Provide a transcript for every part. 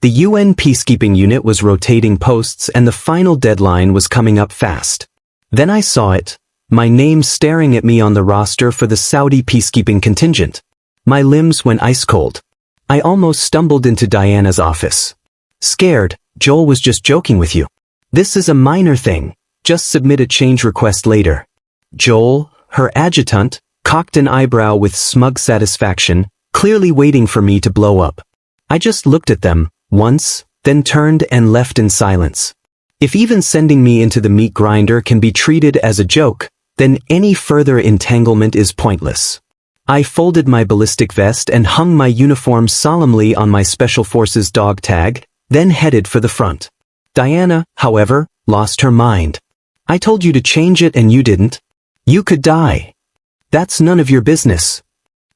The UN peacekeeping unit was rotating posts and the final deadline was coming up fast. Then I saw it, my name staring at me on the roster for the Saudi peacekeeping contingent. My limbs went ice cold. I almost stumbled into Diana's office. Scared, Joel was just joking with you. This is a minor thing, just submit a change request later. Joel, her adjutant, cocked an eyebrow with smug satisfaction, clearly waiting for me to blow up. I just looked at them, once, then turned and left in silence. If even sending me into the meat grinder can be treated as a joke, then any further entanglement is pointless. I folded my ballistic vest and hung my uniform solemnly on my Special Forces dog tag, then headed for the front. Diana, however, lost her mind. I told you to change it and you didn't. You could die. That's none of your business.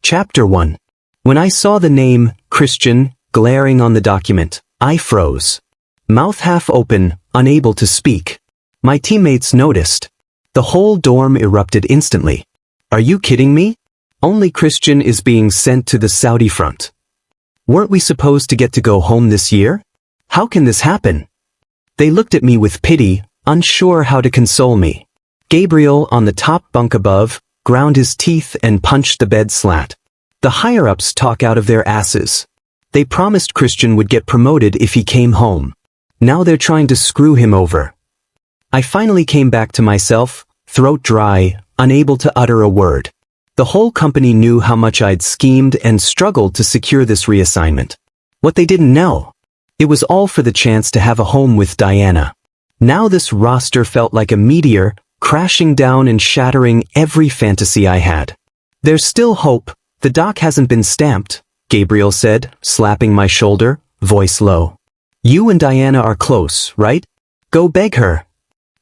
Chapter 1. When I saw the name, Christian, glaring on the document, I froze. Mouth half open, unable to speak. My teammates noticed. The whole dorm erupted instantly. Are you kidding me? Only Christian is being sent to the Saudi front. Weren't we supposed to get to go home this year? How can this happen? They looked at me with pity, unsure how to console me. Gabriel, on the top bunk above, ground his teeth and punched the bed slat. The higher-ups talk out of their asses. They promised Christian would get promoted if he came home. Now they're trying to screw him over. I finally came back to myself, throat dry, unable to utter a word. The whole company knew how much I'd schemed and struggled to secure this reassignment. What they didn't know, it was all for the chance to have a home with Diana. Now this roster felt like a meteor, crashing down and shattering every fantasy I had. There's still hope, the doc hasn't been stamped, Gabriel said, slapping my shoulder, voice low. You and Diana are close, right? Go beg her.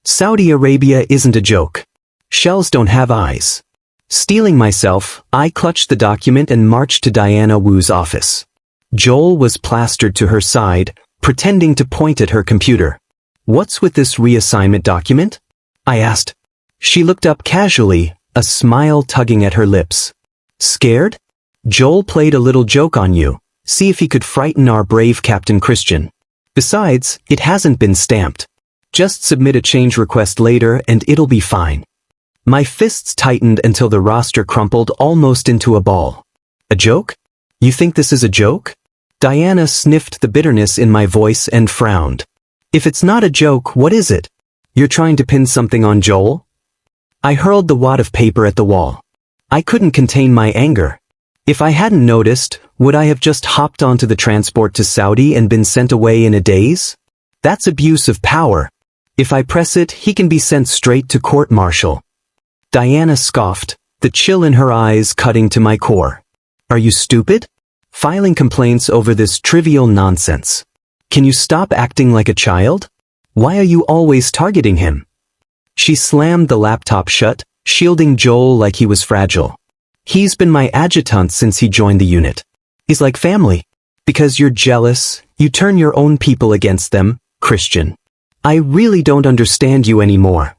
Saudi Arabia isn't a joke. Shells don't have eyes. Steeling myself, I clutched the document and marched to Diana Wu's office. Joel was plastered to her side, pretending to point at her computer. What's with this reassignment document? I asked. She looked up casually, a smile tugging at her lips. Scared? Joel played a little joke on you. See if he could frighten our brave Captain Christian. Besides, it hasn't been stamped. Just submit a change request later and it'll be fine. My fists tightened until the roster crumpled almost into a ball. A joke? You think this is a joke? Diana sniffed the bitterness in my voice and frowned. If it's not a joke, what is it? You're trying to pin something on Joel? I hurled the wad of paper at the wall. I couldn't contain my anger. If I hadn't noticed, would I have just hopped onto the transport to Saudi and been sent away in a daze? That's abuse of power. If I press it, he can be sent straight to court-martial. Diana scoffed, the chill in her eyes cutting to my core. Are you stupid? Filing complaints over this trivial nonsense. Can you stop acting like a child? Why are you always targeting him? She slammed the laptop shut, shielding Joel like he was fragile. He's been my adjutant since he joined the unit. He's like family. Because you're jealous, you turn your own people against them, Christian. I really don't understand you anymore.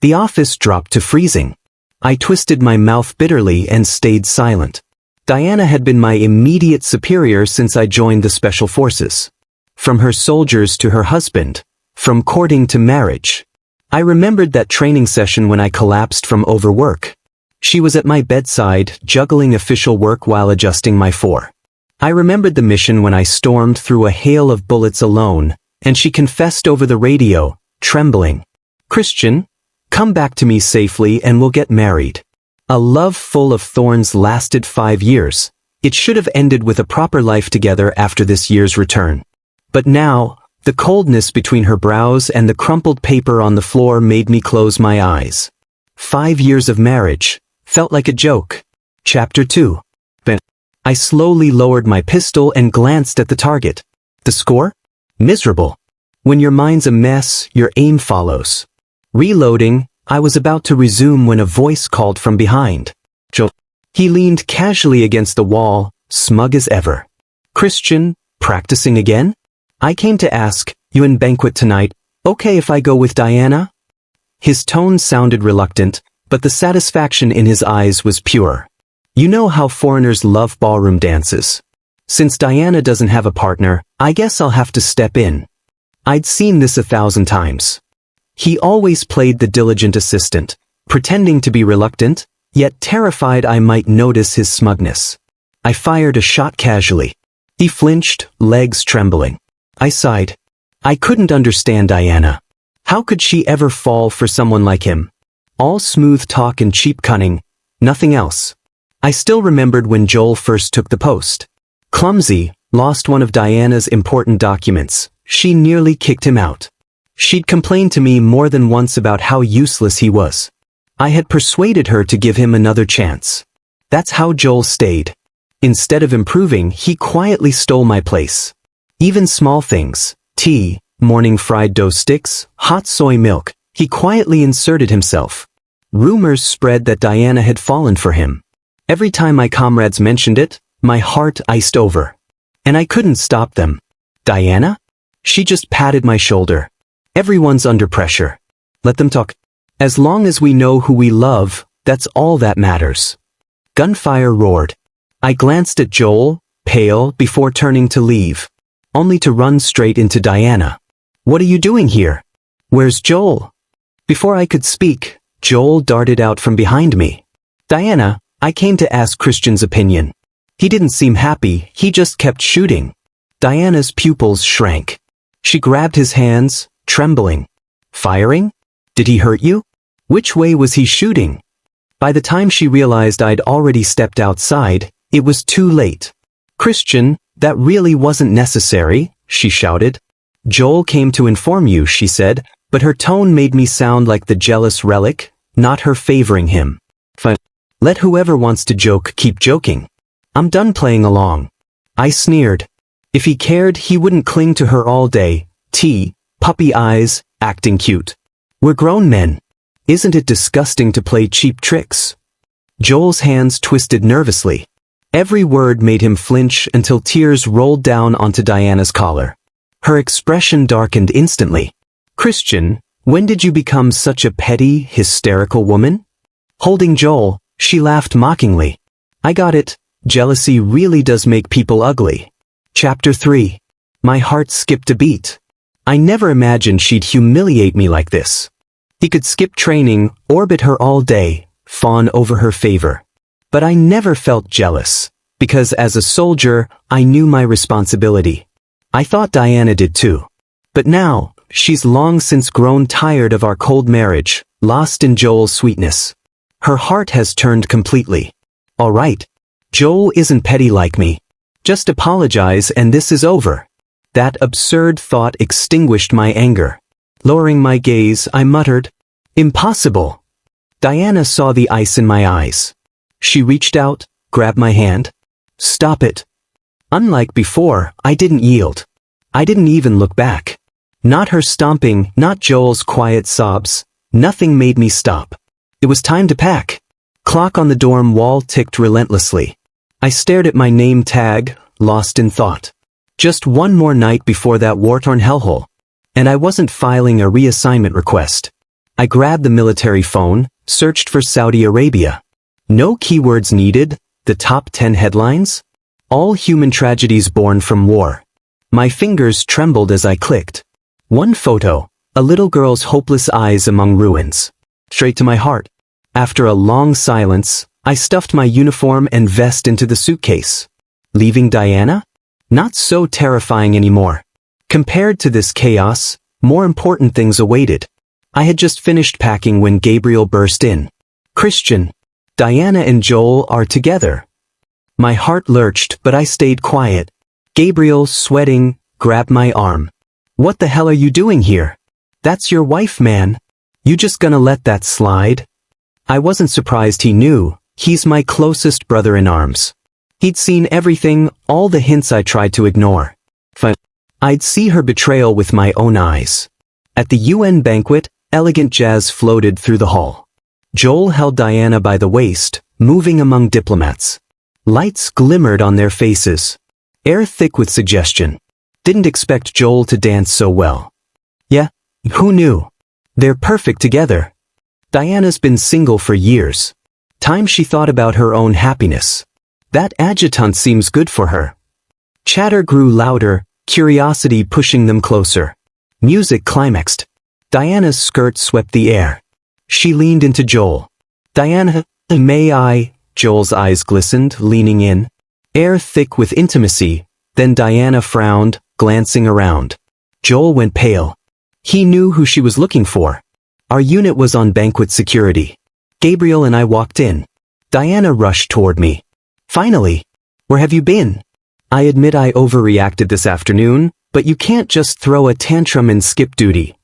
The office dropped to freezing. I twisted my mouth bitterly and stayed silent. Diana had been my immediate superior since I joined the Special Forces. From her soldiers to her husband. From courting to marriage. I remembered that training session when I collapsed from overwork. She was at my bedside, juggling official work while adjusting my fore. I remembered the mission when I stormed through a hail of bullets alone, and she confessed over the radio, trembling. Christian, come back to me safely and we'll get married. A love full of thorns lasted 5 years. It should have ended with a proper life together after this year's return. But now, the coldness between her brows and the crumpled paper on the floor made me close my eyes. 5 years of marriage felt like a joke. Chapter 2. I slowly lowered my pistol and glanced at the target. The score? Miserable. When your mind's a mess, your aim follows. Reloading, I was about to resume when a voice called from behind. Joel. He leaned casually against the wall, smug as ever. Christian, practicing again? I came to ask, you in banquet tonight, okay if I go with Diana? His tone sounded reluctant, but the satisfaction in his eyes was pure. You know how foreigners love ballroom dances. Since Diana doesn't have a partner, I guess I'll have to step in. I'd seen this 1,000 times. He always played the diligent assistant, pretending to be reluctant, yet terrified I might notice his smugness. I fired a shot casually. He flinched, legs trembling. I sighed. I couldn't understand Diana. How could she ever fall for someone like him? All smooth talk and cheap cunning, nothing else. I still remembered when Joel first took the post. Clumsy, lost one of Diana's important documents. She nearly kicked him out. She'd complained to me more than once about how useless he was. I had persuaded her to give him another chance. That's how Joel stayed. Instead of improving, he quietly stole my place. Even small things, tea, morning fried dough sticks, hot soy milk, he quietly inserted himself. Rumors spread that Diana had fallen for him. Every time my comrades mentioned it, my heart iced over. And I couldn't stop them. Diana? She just patted my shoulder. Everyone's under pressure. Let them talk. As long as we know who we love, that's all that matters. Gunfire roared. I glanced at Joel, pale, before turning to leave, only to run straight into Diana. What are you doing here? Where's Joel? Before I could speak, Joel darted out from behind me. Diana, I came to ask Christian's opinion. He didn't seem happy, he just kept shooting. Diana's pupils shrank. She grabbed his hands, trembling. Firing? Did he hurt you? Which way was he shooting? By the time she realized I'd already stepped outside, it was too late. Christian, that really wasn't necessary, she shouted. Joel came to inform you, she said, but her tone made me sound like the jealous relic, not her favoring him. Fine. Let whoever wants to joke keep joking. I'm done playing along. I sneered. If he cared, he wouldn't cling to her all day, puppy eyes, acting cute. We're grown men. Isn't it disgusting to play cheap tricks? Joel's hands twisted nervously. Every word made him flinch until tears rolled down onto Diana's collar. Her expression darkened instantly. Christian, when did you become such a petty, hysterical woman? Holding Joel, she laughed mockingly. I got it. Jealousy really does make people ugly. Chapter 3. My heart skipped a beat. I never imagined she'd humiliate me like this. He could skip training, orbit her all day, fawn over her favor. But I never felt jealous, because as a soldier, I knew my responsibility. I thought Diana did too. But now, she's long since grown tired of our cold marriage, lost in Joel's sweetness. Her heart has turned completely. All right. Joel isn't petty like me. Just apologize and this is over. That absurd thought extinguished my anger. Lowering my gaze, I muttered, Impossible. Diana saw the ice in my eyes. She reached out, grabbed my hand. Stop it. Unlike before, I didn't yield. I didn't even look back. Not her stomping, not Joel's quiet sobs. Nothing made me stop. It was time to pack. Clock on the dorm wall ticked relentlessly. I stared at my name tag, lost in thought. Just one more night before that war-torn hellhole. And I wasn't filing a reassignment request. I grabbed the military phone, searched for Saudi Arabia. No keywords needed, the top 10 headlines? All human tragedies born from war. My fingers trembled as I clicked. One photo, a little girl's hopeless eyes among ruins. Straight to my heart. After a long silence, I stuffed my uniform and vest into the suitcase. Leaving Diana? Not so terrifying anymore. Compared to this chaos, more important things awaited. I had just finished packing when Gabriel burst in. Christian. Diana and Joel are together. My heart lurched, but I stayed quiet. Gabriel, sweating, grabbed my arm. What the hell are you doing here? That's your wife, man. You just gonna let that slide? I wasn't surprised he knew. He's my closest brother in arms. He'd seen everything, all the hints I tried to ignore. I'd see her betrayal with my own eyes. At the UN banquet, elegant jazz floated through the hall. Joel held Diana by the waist, moving among diplomats. Lights glimmered on their faces. Air thick with suggestion. Didn't expect Joel to dance so well. Yeah, who knew? They're perfect together. Diana's been single for years. Time she thought about her own happiness. That adjutant seems good for her. Chatter grew louder, curiosity pushing them closer. Music climaxed. Diana's skirt swept the air. She leaned into Joel. "Diana, may I?" Joel's eyes glistened, leaning in. Air thick with intimacy. Then Diana frowned, glancing around. Joel went pale. He knew who she was looking for. Our unit was on banquet security. Gabriel and I walked in. Diana rushed toward me. "Finally! Where have you been?" "I admit I overreacted this afternoon, but you can't just throw a tantrum and skip duty.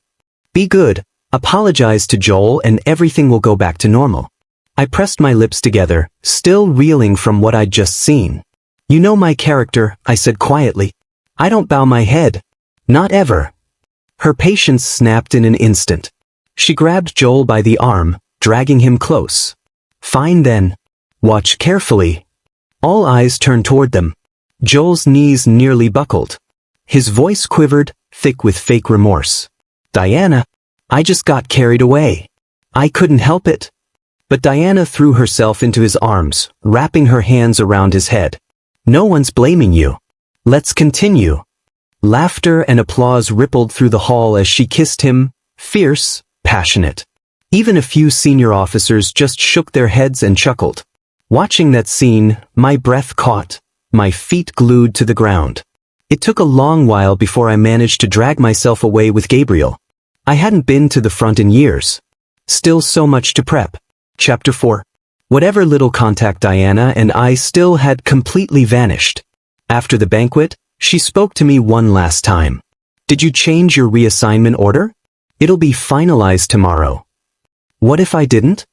Be good, apologize to Joel, and everything will go back to normal." I pressed my lips together, still reeling from what I'd just seen. "You know my character," I said quietly. "I don't bow my head. Not ever." Her patience snapped in an instant. She grabbed Joel by the arm, dragging him close. "Fine then. Watch carefully." All eyes turned toward them. Joel's knees nearly buckled. His voice quivered, thick with fake remorse. "Diana, I just got carried away. I couldn't help it." But Diana threw herself into his arms, wrapping her hands around his head. "No one's blaming you. Let's continue." Laughter and applause rippled through the hall as she kissed him, fierce, passionate. Even a few senior officers just shook their heads and chuckled. Watching that scene, my breath caught, my feet glued to the ground. It took a long while before I managed to drag myself away with Gabriel. I hadn't been to the front in years. Still so much to prep. Chapter 4. Whatever little contact Diana and I still had completely vanished. After the banquet, she spoke to me one last time. "Did you change your reassignment order? It'll be finalized tomorrow." What if I didn't?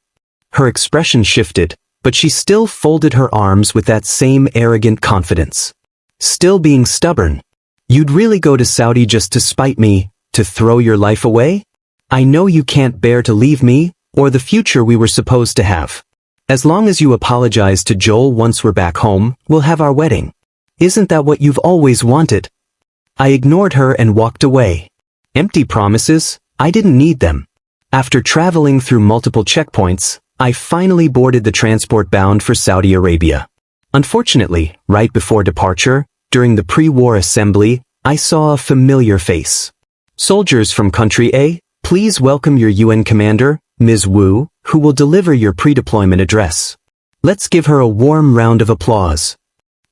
Her expression shifted, but she still folded her arms with that same arrogant confidence. Still being stubborn. "You'd really go to Saudi just to spite me, to throw your life away? I know you can't bear to leave me, or the future we were supposed to have. As long as you apologize to Joel once we're back home, we'll have our wedding. Isn't that what you've always wanted?" I ignored her and walked away. Empty promises, I didn't need them. After traveling through multiple checkpoints, I finally boarded the transport bound for Saudi Arabia. Unfortunately, right before departure, during the pre-war assembly, I saw a familiar face. "Soldiers from Country A, please welcome your UN commander, Ms. Wu, who will deliver your pre-deployment address. Let's give her a warm round of applause."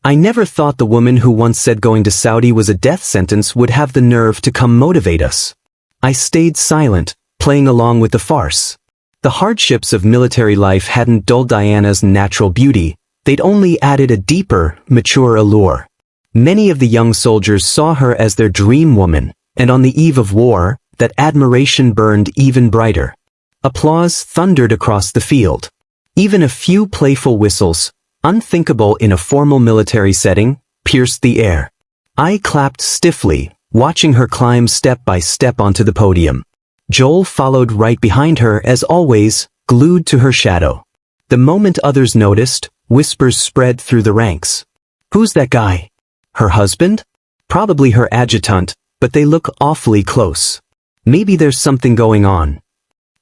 I never thought the woman who once said going to Saudi was a death sentence would have the nerve to come motivate us. I stayed silent, playing along with the farce. The hardships of military life hadn't dulled Diana's natural beauty, they'd only added a deeper, mature allure. Many of the young soldiers saw her as their dream woman, and on the eve of war, that admiration burned even brighter. Applause thundered across the field. Even a few playful whistles, unthinkable in a formal military setting, pierced the air. I clapped stiffly, watching her climb step by step onto the podium. Joel followed right behind her as always, glued to her shadow. The moment others noticed, whispers spread through the ranks. "Who's that guy? Her husband? Probably her adjutant, but they look awfully close. Maybe there's something going on."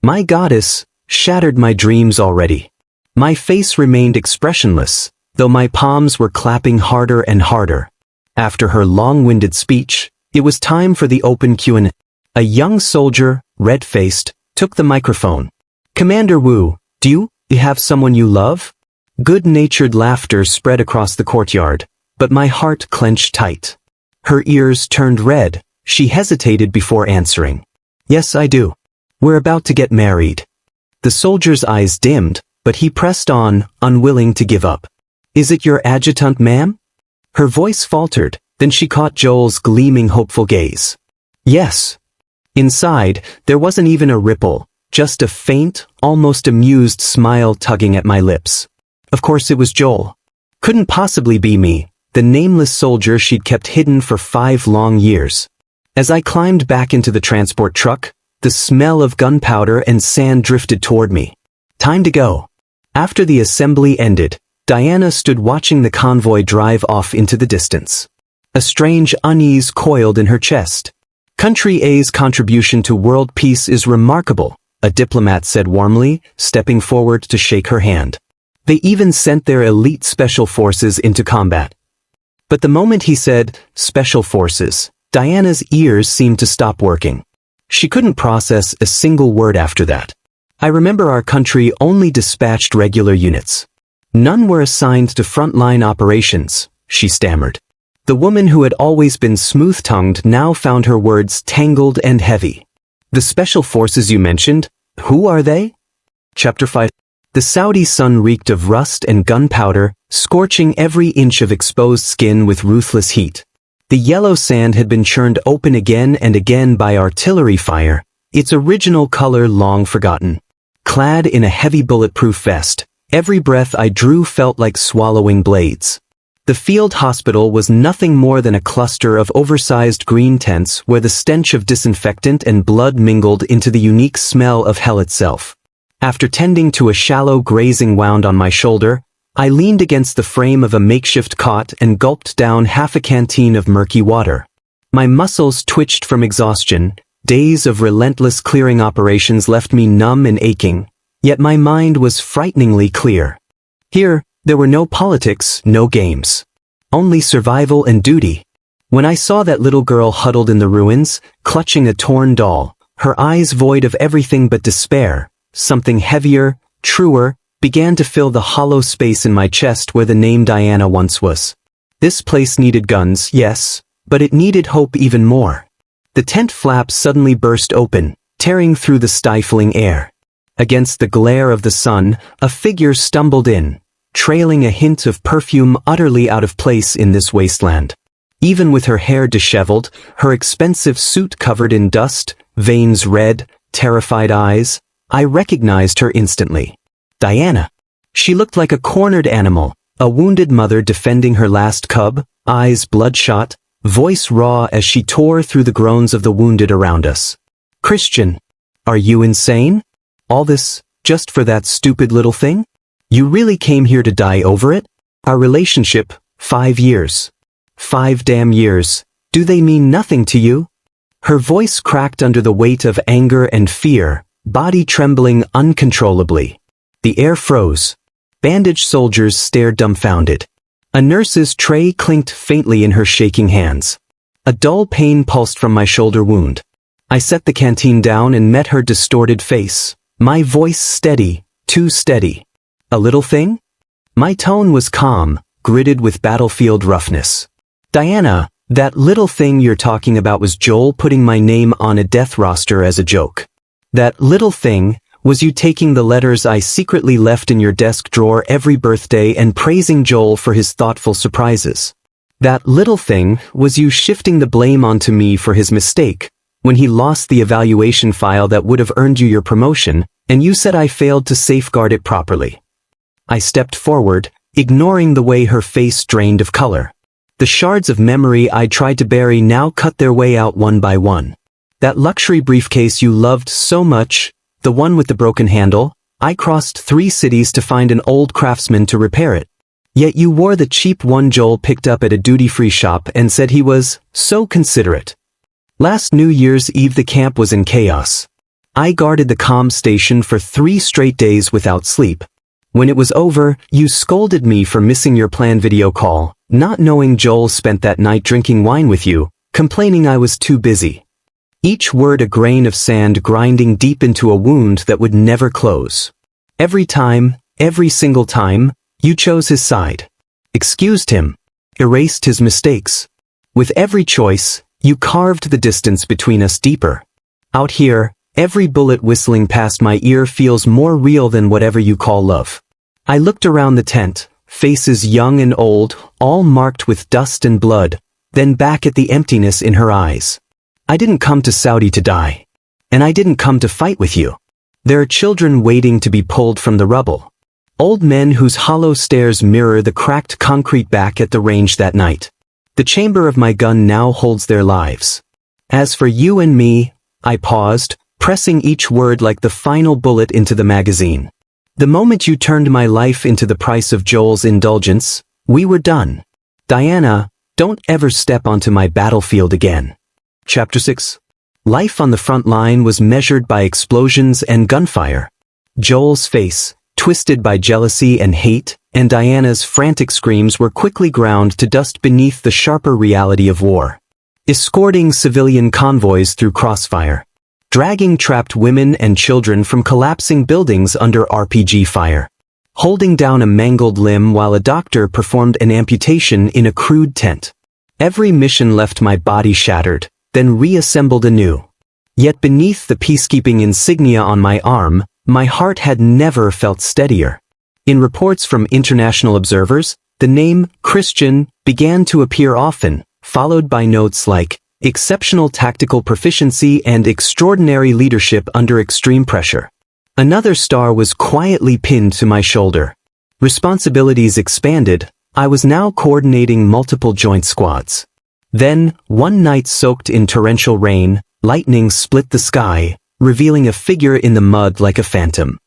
My goddess shattered my dreams already. My face remained expressionless, though my palms were clapping harder and harder. After her long-winded speech, it was time for the open Q&A. A young soldier, red-faced, took the microphone. "Commander Wu, do you have someone you love?" Good-natured laughter spread across the courtyard, but my heart clenched tight. Her ears turned red, she hesitated before answering. "Yes, I do. We're about to get married." The soldier's eyes dimmed, but he pressed on, unwilling to give up. "Is it your adjutant, ma'am?" Her voice faltered, then she caught Joel's gleaming hopeful gaze. "Yes." Inside, there wasn't even a ripple, just a faint, almost amused smile tugging at my lips. Of course it was Joel. Couldn't possibly be me, the nameless soldier she'd kept hidden for 5 long years. As I climbed back into the transport truck, the smell of gunpowder and sand drifted toward me. Time to go. After the assembly ended, Diana stood watching the convoy drive off into the distance. A strange unease coiled in her chest. "Country A's contribution to world peace is remarkable," a diplomat said warmly, stepping forward to shake her hand. "They even sent their elite special forces into combat." But the moment he said, "Special Forces," Diana's ears seemed to stop working. She couldn't process a single word after that. I remember our country only dispatched regular units. None were assigned to frontline operations, she stammered. The woman who had always been smooth-tongued now found her words tangled and heavy. "The special forces you mentioned, who are they?" Chapter 5. The Saudi sun reeked of rust and gunpowder, scorching every inch of exposed skin with ruthless heat. The yellow sand had been churned open again and again by artillery fire, its original color long forgotten. Clad in a heavy bulletproof vest, every breath I drew felt like swallowing blades. The field hospital was nothing more than a cluster of oversized green tents where the stench of disinfectant and blood mingled into the unique smell of hell itself. After tending to a shallow grazing wound on my shoulder, I leaned against the frame of a makeshift cot and gulped down half a canteen of murky water. My muscles twitched from exhaustion. Days of relentless clearing operations left me numb and aching, yet my mind was frighteningly clear. Here, there were no politics, no games. Only survival and duty. When I saw that little girl huddled in the ruins, clutching a torn doll, her eyes void of everything but despair, something heavier, truer, began to fill the hollow space in my chest where the name Diana once was. This place needed guns, yes, but it needed hope even more. The tent flaps suddenly burst open, tearing through the stifling air. Against the glare of the sun, a figure stumbled in, trailing a hint of perfume utterly out of place in this wasteland. Even with her hair disheveled, her expensive suit covered in dust, veins red, terrified eyes, I recognized her instantly. Diana. She looked like a cornered animal, a wounded mother defending her last cub, eyes bloodshot, voice raw as she tore through the groans of the wounded around us. "Christian, are you insane? All this, just for that stupid little thing? You really came here to die over it? Our relationship, 5 years. 5 damn years, do they mean nothing to you?" Her voice cracked under the weight of anger and fear, body trembling uncontrollably. The air froze. Bandaged soldiers stared dumbfounded. A nurse's tray clinked faintly in her shaking hands. A dull pain pulsed from my shoulder wound. I set the canteen down and met her distorted face, my voice steady, too steady. "A little thing?" My tone was calm, gritted with battlefield roughness. "Diana, that little thing you're talking about was Joel putting my name on a death roster as a joke. That little thing was you taking the letters I secretly left in your desk drawer every birthday and praising Joel for his thoughtful surprises. That little thing was you shifting the blame onto me for his mistake, when he lost the evaluation file that would have earned you your promotion, and you said I failed to safeguard it properly." I stepped forward, ignoring the way her face drained of color. The shards of memory I tried to bury now cut their way out one by one. That luxury briefcase you loved so much, the one with the broken handle, I crossed 3 cities to find an old craftsman to repair it. Yet you wore the cheap one Joel picked up at a duty-free shop and said he was so considerate. Last New Year's Eve the camp was in chaos. I guarded the comm station for 3 straight days without sleep. When it was over, you scolded me for missing your planned video call, not knowing Joel spent that night drinking wine with you, complaining I was too busy. Each word a grain of sand grinding deep into a wound that would never close. Every time, every single time, you chose his side. Excused him. Erased his mistakes. With every choice, you carved the distance between us deeper. Out here, every bullet whistling past my ear feels more real than whatever you call love. I looked around the tent, faces young and old, all marked with dust and blood, then back at the emptiness in her eyes. I didn't come to Saudi to die. And I didn't come to fight with you. There are children waiting to be pulled from the rubble. Old men whose hollow stares mirror the cracked concrete back at the range that night. The chamber of my gun now holds their lives. As for you and me, I paused, pressing each word like the final bullet into the magazine. The moment you turned my life into the price of Joel's indulgence, we were done. Diana, don't ever step onto my battlefield again. Chapter 6. Life on the front line was measured by explosions and gunfire. Joel's face, twisted by jealousy and hate, and Diana's frantic screams were quickly ground to dust beneath the sharper reality of war. Escorting civilian convoys through crossfire. Dragging trapped women and children from collapsing buildings under RPG fire. Holding down a mangled limb while a doctor performed an amputation in a crude tent. Every mission left my body shattered, then reassembled anew. Yet beneath the peacekeeping insignia on my arm, my heart had never felt steadier. In reports from international observers, the name Christian began to appear often, followed by notes like, exceptional tactical proficiency and extraordinary leadership under extreme pressure. Another star was quietly pinned to my shoulder. Responsibilities expanded, I was now coordinating multiple joint squads. Then, one night soaked in torrential rain, lightning split the sky, revealing a figure in the mud like a phantom.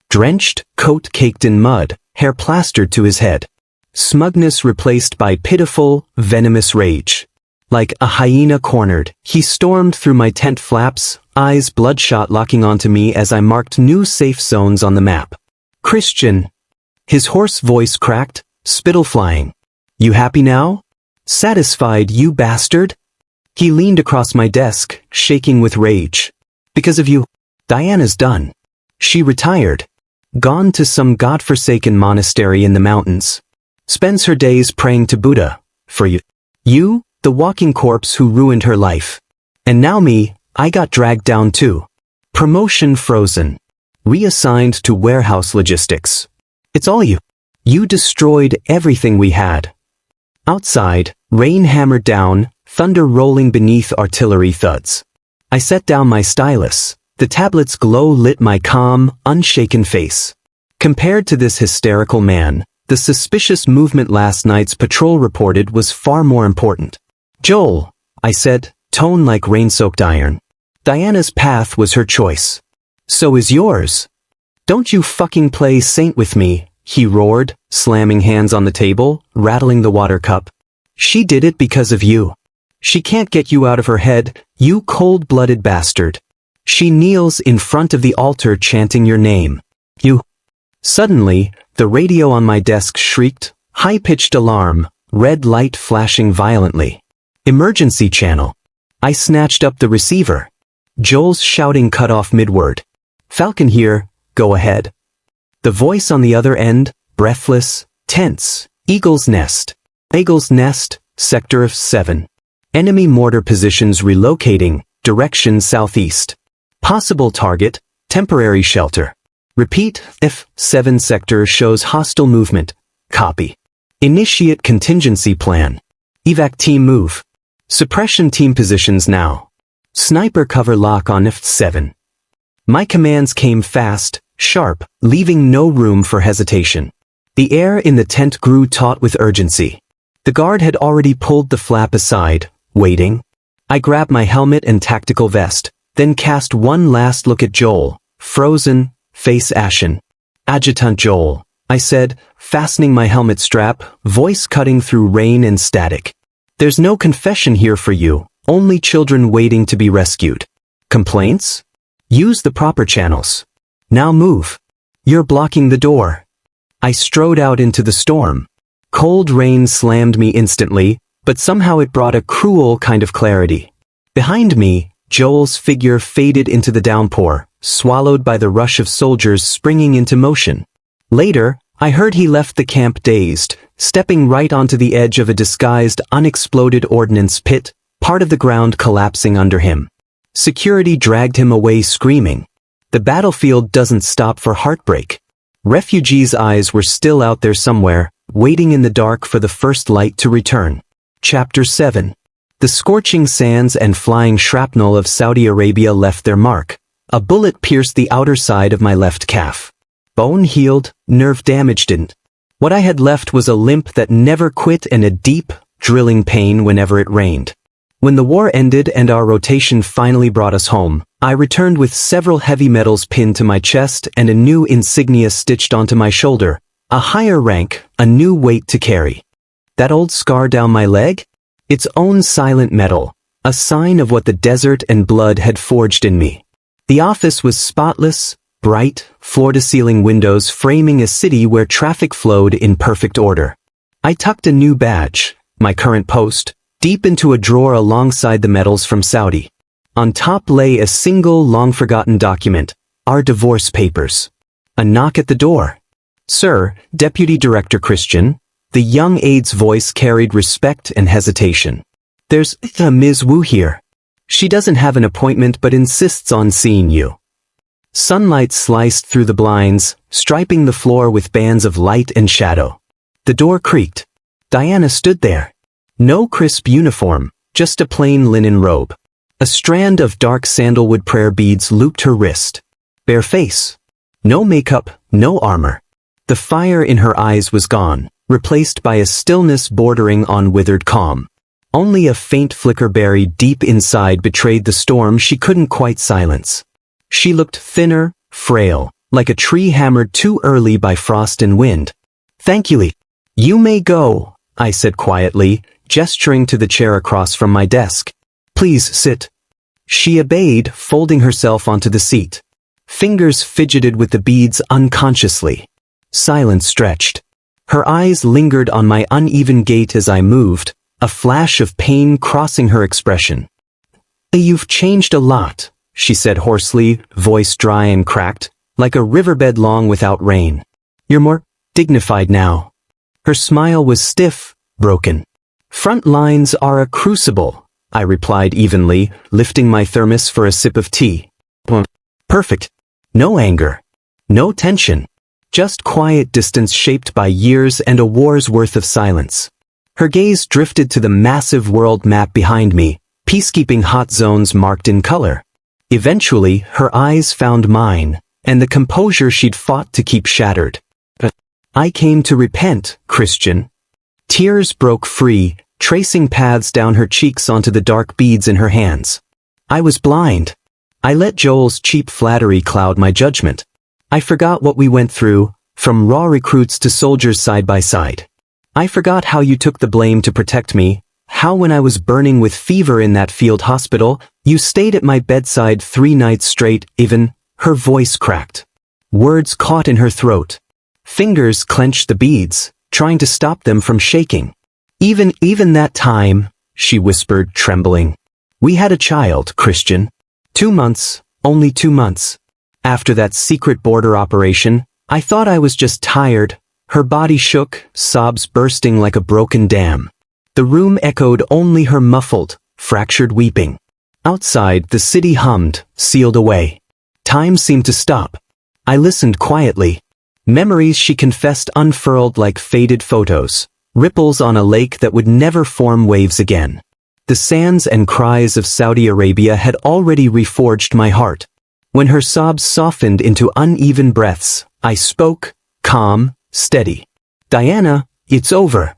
Drenched, coat caked in mud, hair plastered to his head. Smugness replaced by pitiful, venomous rage. Like a hyena cornered, he stormed through my tent flaps, eyes bloodshot locking onto me as I marked new safe zones on the map. Christian. His hoarse voice cracked, spittle flying. You happy now? Satisfied, you bastard? He leaned across my desk, shaking with rage. Because of you, Diana's done. She retired. Gone to some godforsaken monastery in the mountains. Spends her days praying to Buddha. For you. You, the walking corpse who ruined her life. And now me, I got dragged down too. Promotion frozen. Reassigned to warehouse logistics. It's all you. You destroyed everything we had. Outside, rain hammered down, thunder rolling beneath artillery thuds. I set down my stylus. The tablet's glow lit my calm, unshaken face. Compared to this hysterical man, the suspicious movement last night's patrol reported was far more important. Joel, I said, tone like rain-soaked iron. Diana's path was her choice. So is yours. Don't you fucking play saint with me, he roared, slamming hands on the table, rattling the water cup. She did it because of you. She can't get you out of her head, you cold-blooded bastard. She kneels in front of the altar chanting your name. You. Suddenly, the radio on my desk shrieked, high-pitched alarm, red light flashing violently. Emergency channel. I snatched up the receiver. Joel's shouting cut off mid-word. Falcon here, go ahead. The voice on the other end, breathless, tense. Eagle's Nest. Eagle's Nest, sector of 7. Enemy mortar positions relocating, direction southeast. Possible target, temporary shelter. Repeat, F7 sector shows hostile movement. Copy. Initiate contingency plan. Evac team move. Suppression team positions now. Sniper cover lock on F7. My commands came fast, sharp, leaving no room for hesitation. The air in the tent grew taut with urgency. The guard had already pulled the flap aside, waiting. I grabbed my helmet and tactical vest, then cast one last look at Joel, frozen, face ashen. Adjutant Joel, I said, fastening my helmet strap, voice cutting through rain and static. There's no confession here for you, only children waiting to be rescued. Complaints? Use the proper channels. Now move. You're blocking the door. I strode out into the storm. Cold rain slammed me instantly, but somehow it brought a cruel kind of clarity. Behind me, Joel's figure faded into the downpour, swallowed by the rush of soldiers springing into motion. Later, I heard he left the camp dazed, stepping right onto the edge of a disguised, unexploded ordnance pit, part of the ground collapsing under him. Security dragged him away screaming. The battlefield doesn't stop for heartbreak. Refugees' eyes were still out there somewhere, waiting in the dark for the first light to return. Chapter 7. The scorching sands and flying shrapnel of Saudi Arabia left their mark. A bullet pierced the outer side of my left calf. Bone healed, nerve damage didn't. What I had left was a limp that never quit and a deep, drilling pain whenever it rained. When the war ended and our rotation finally brought us home, I returned with several heavy medals pinned to my chest and a new insignia stitched onto my shoulder. A higher rank, a new weight to carry. That old scar down my leg? Its own silent medal, a sign of what the desert and blood had forged in me. The office was spotless, bright, floor-to-ceiling windows framing a city where traffic flowed in perfect order. I tucked a new badge, my current post, deep into a drawer alongside the medals from Saudi. On top lay a single long-forgotten document, our divorce papers. A knock at the door. "Sir, Deputy Director Christian." The young Aide's voice carried respect and hesitation. "There's a Ms. Wu here. She doesn't have an appointment but insists on seeing you." Sunlight sliced through the blinds, striping the floor with bands of light and shadow. The door creaked. Diana stood there. No crisp uniform, just a plain linen robe. A strand of dark sandalwood prayer beads looped her wrist. Bare face. No makeup, no armor. The fire in her eyes was gone, replaced by a stillness bordering on withered calm. Only a faint flicker buried deep inside betrayed the storm she couldn't quite silence. She looked thinner, frail, like a tree hammered too early by frost and wind. "Thank you, Lee. You may go," I said quietly, gesturing to the chair across from my desk. "Please sit." She obeyed, folding herself onto the seat. Fingers fidgeted with the beads unconsciously. Silence stretched. Her eyes lingered on my uneven gait as I moved, a flash of pain crossing her expression. "You've changed a lot," she said hoarsely, voice dry and cracked, like a riverbed long without rain. "You're more dignified now." Her smile was stiff, broken. "Front lines are a crucible," I replied evenly, lifting my thermos for a sip of tea. Perfect. No anger. No tension. Just quiet distance shaped by years and a war's worth of silence. Her gaze drifted to the massive world map behind me, peacekeeping hot zones marked in color. Eventually, her eyes found mine, and the composure she'd fought to keep shattered. "I came to repent, Christian." Tears broke free, tracing paths down her cheeks onto the dark beads in her hands. "I was blind. I let Joel's cheap flattery cloud my judgment. I forgot what we went through, from raw recruits to soldiers side by side. I forgot how you took the blame to protect me, how when I was burning with fever in that field hospital, you stayed at my bedside 3 nights straight, even." Her voice cracked. Words caught in her throat. Fingers clenched the beads, trying to stop them from shaking. Even that time," she whispered, trembling. "We had a child, Christian. 2 months, only 2 months. After that secret border operation, I thought I was just tired." Her body shook, sobs bursting like a broken dam. The room echoed only her muffled, fractured weeping. Outside, the city hummed, sealed away. Time seemed to stop. I listened quietly. Memories she confessed unfurled like faded photos, ripples on a lake that would never form waves again. The sands and cries of Saudi Arabia had already reforged my heart. When her sobs softened into uneven breaths, I spoke, calm, steady. "Diana, it's over."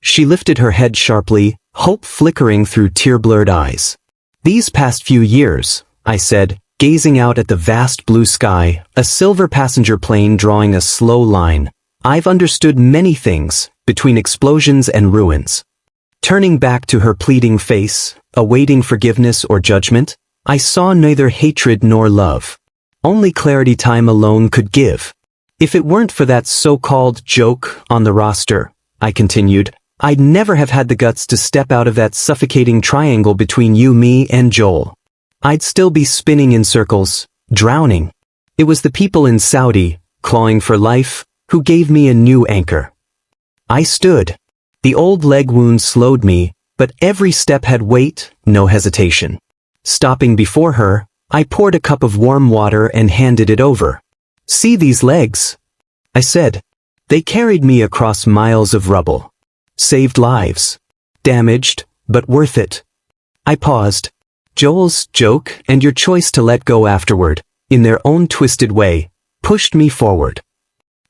She lifted her head sharply, hope flickering through tear-blurred eyes. "These past few years," I said, gazing out at the vast blue sky, a silver passenger plane drawing a slow line, "I've understood many things, between explosions and ruins." Turning back to her pleading face, awaiting forgiveness or judgment, I saw neither hatred nor love. Only clarity time alone could give. "If it weren't for that so-called joke on the roster," I continued, "I'd never have had the guts to step out of that suffocating triangle between you, me, and Joel. I'd still be spinning in circles, drowning. It was the people in Saudi, clawing for life, who gave me a new anchor." I stood. The old leg wound slowed me, but every step had weight, no hesitation. Stopping before her, I poured a cup of warm water and handed it over. "See these legs?" I said. "They carried me across miles of rubble. Saved lives. Damaged, but worth it." I paused. Joel's joke and your choice to let go afterward, in their own twisted way, pushed me forward.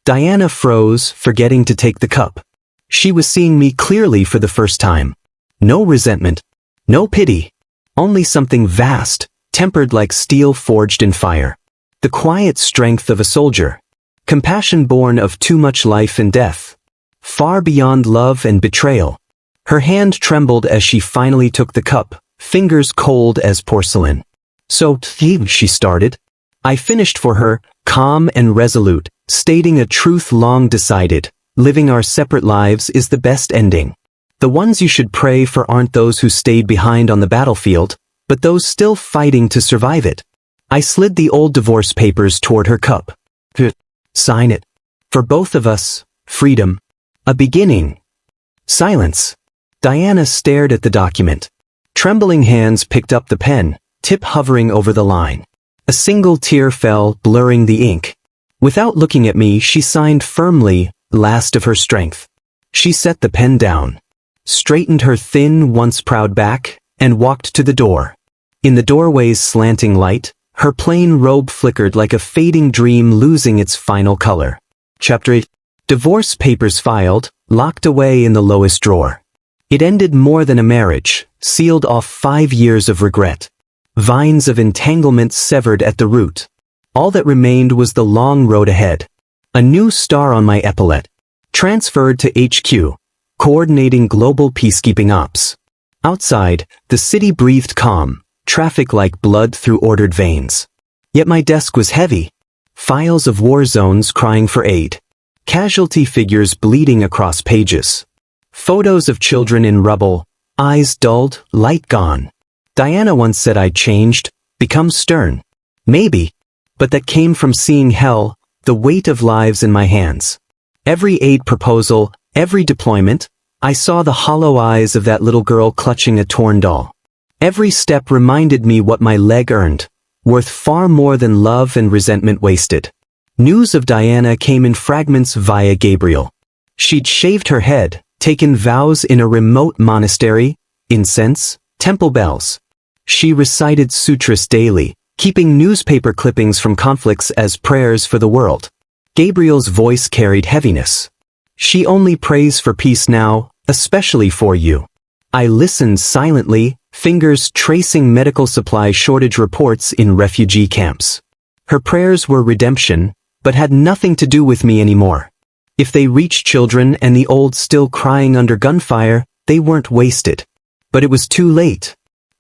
Diana froze, forgetting to take the cup. She was seeing me clearly for the first time. No resentment. No pity. Only something vast, tempered like steel forged in fire. The quiet strength of a soldier. Compassion born of too much life and death. Far beyond love and betrayal. Her hand trembled as she finally took the cup, fingers cold as porcelain. "So, she started. I finished for her, calm and resolute, stating a truth long decided. Living our separate lives is the best ending. The ones you should pray for aren't those who stayed behind on the battlefield, but those still fighting to survive it. I slid the old divorce papers toward her cup. Sign it. For both of us, freedom. A beginning. Silence. Diana stared at the document. Trembling hands picked up the pen, tip hovering over the line. A single tear fell, blurring the ink. Without looking at me, she signed firmly, last of her strength. She set the pen down, straightened her thin, once proud back, and walked to the door. In the doorway's slanting light, her plain robe flickered like a fading dream losing its final color. Chapter 8. Divorce papers filed, locked away in the lowest drawer. It ended more than a marriage, sealed off 5 years of regret. Vines of entanglement severed at the root. All that remained was the long road ahead. A new star on my epaulette. Transferred to HQ, coordinating global peacekeeping ops. Outside, the city breathed calm, traffic like blood through ordered veins. Yet my desk was heavy. Files of war zones crying for aid. Casualty figures bleeding across pages. Photos of children in rubble, eyes dulled, light gone. Diana once said I'd changed, become stern. Maybe. But that came from seeing hell, the weight of lives in my hands. Every aid proposal, every deployment, I saw the hollow eyes of that little girl clutching a torn doll. Every step reminded me what my leg earned, worth far more than love and resentment wasted. News of Diana came in fragments via Gabriel. She'd shaved her head, taken vows in a remote monastery, incense, temple bells. She recited sutras daily, keeping newspaper clippings from conflicts as prayers for the world. Gabriel's voice carried heaviness. She only prays for peace now, especially for you. I listened silently, fingers tracing medical supply shortage reports in refugee camps. Her prayers were redemption, but had nothing to do with me anymore. If they reached children and the old still crying under gunfire, they weren't wasted. But it was too late.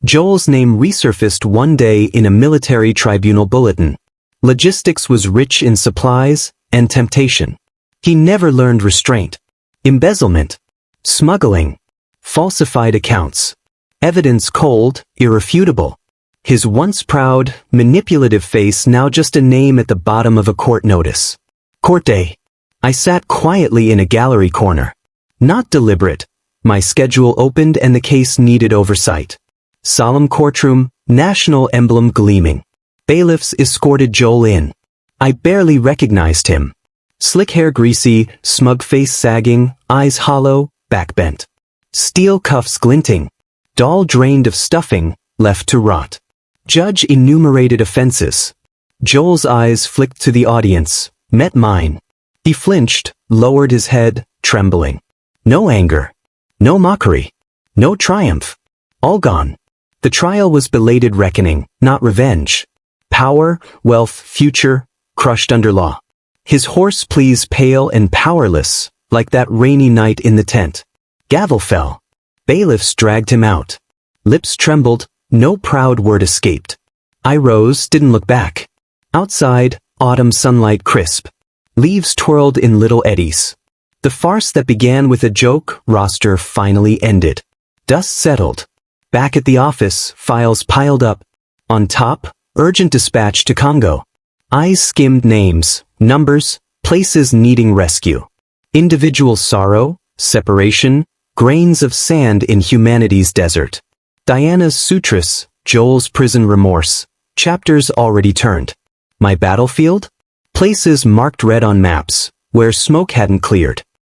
Joel's name resurfaced one day in a military tribunal bulletin. Logistics was rich in supplies and temptation. He never learned restraint. Embezzlement. Smuggling. Falsified accounts. Evidence cold, irrefutable. His once proud, manipulative face now just a name at the bottom of a court notice. Court day. I sat quietly in a gallery corner. Not deliberate. My schedule opened and the case needed oversight. Solemn courtroom, national emblem gleaming. Bailiffs escorted Joel in. I barely recognized him. Slick hair greasy, smug face sagging, eyes hollow, back bent. Steel cuffs glinting. Doll drained of stuffing, left to rot. Judge enumerated offenses. Joel's eyes flicked to the audience, met mine. He flinched, lowered his head, trembling. No anger. No mockery. No triumph. All gone. The trial was belated reckoning, not revenge. Power, wealth, future, crushed under law. His horse pleas pale and powerless, like that rainy night in the tent. Gavel fell. Bailiffs dragged him out. Lips trembled, no proud word escaped. I rose, didn't look back. Outside, autumn sunlight crisp. Leaves twirled in little eddies. The farce that began with a joke roster finally ended. Dust settled. Back at the office, files piled up. On top, urgent dispatch to Congo. Eyes skimmed names, numbers, places needing rescue. Individual sorrow, separation, grains of sand in humanity's desert. Diana's sutras, Joel's prison remorse, chapters already turned. My battlefield? Places marked red on maps, where smoke hadn't cleared.